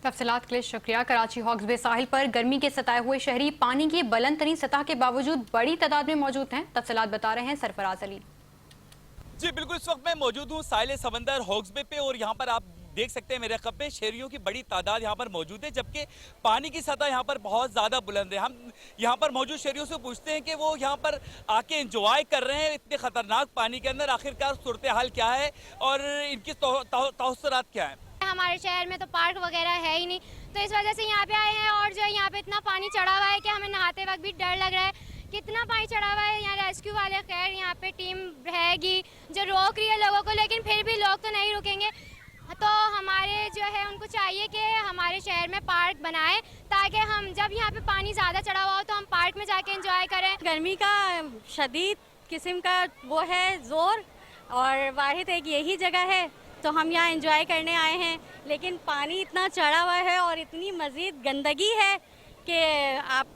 तफसीलात के लिए शुक्रिया। कराची हॉक्स बे साहिल पर गर्मी के सताए हुए शहरी पानी की बुलंद तरीन सतह के बावजूद बड़ी तादाद में मौजूद हैं। तफसीलात बता रहे हैं सरफराज अली। जी बिल्कुल, इस वक्त मैं मौजूद हूँ साहिल समंदर हॉक्स बे पे और यहाँ पर आप देख सकते हैं मेरे रकब में शहरियों की बड़ी तादाद यहाँ पर मौजूद है, जबकि पानी की सतह यहाँ पर बहुत ज़्यादा बुलंद है। हम यहाँ पर मौजूद शहरियों से पूछते हैं कि वो यहाँ पर आके एंजॉय कर रहे हैं इतने खतरनाक पानी के अंदर, आखिरकार सूरत हाल क्या है और इनकी तौसरात क्या है। हमारे शहर में तो पार्क वगैरह है ही नहीं, तो इस वजह से यहाँ पे आए हैं। और जो यहाँ पे इतना पानी चढ़ा हुआ है कि हमें नहाते वक्त भी डर लग रहा है। कितना पानी चढ़ा हुआ है। यहाँ रेस्क्यू वाले खैर यहाँ पे टीम रहेगी जो रोक रही है लोगों को, लेकिन फिर भी लोग तो नहीं रुकेंगे। तो हमारे जो है उनको चाहिए कि हमारे शहर में पार्क बनाएं, ताकि हम जब यहाँ पे पानी ज़्यादा चढ़ा हुआ हो तो हम पार्क में जाके एंजॉय करें। गर्मी का शदीद किस्म का वो है जोर, और वाहिद एक यही जगह है तो हम यहाँ एंजॉय करने आए हैं। लेकिन पानी इतना चढ़ा हुआ है और इतनी मज़ीद गंदगी है कि आप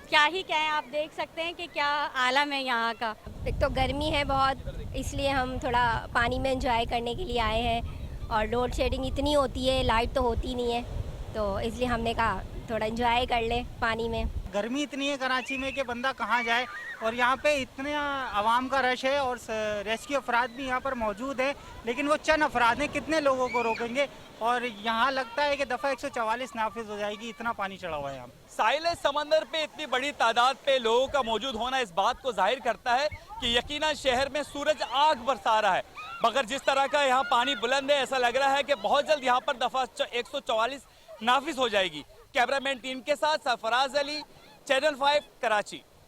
क्या ही कहें। आप देख सकते हैं कि क्या आलम है यहाँ का। एक तो गर्मी है बहुत, इसलिए हम थोड़ा पानी में एंजॉय करने के लिए आए हैं। और लोड शेडिंग इतनी होती है, लाइट तो होती नहीं है, तो इसलिए हमने कहा थोड़ा एंजॉय कर ले पानी में। गर्मी इतनी है कराची में कि बंदा कहाँ जाए, और यहाँ पे इतने आवाम का रश है और रेस्क्यू अफराद भी यहाँ पर मौजूद है, लेकिन वो चंद अफराद हैं, कितने लोगों को रोकेंगे। और यहाँ लगता है कि दफ़ा 144 नाफिज हो जाएगी, इतना पानी चढ़ा हुआ है यहाँ। साहिल समंदर पे इतनी बड़ी तादाद पे लोगों का मौजूद होना इस बात को जाहिर करता है कि यकीनन शहर में सूरज आग बरसा रहा है, मगर जिस तरह का यहाँ पानी बुलंद है ऐसा लग रहा है कि बहुत जल्द यहाँ पर दफ़ा 144 नाफिज हो जाएगी। कैमरामैन टीम के साथ सरफराज अली, चैनल 5 कराची।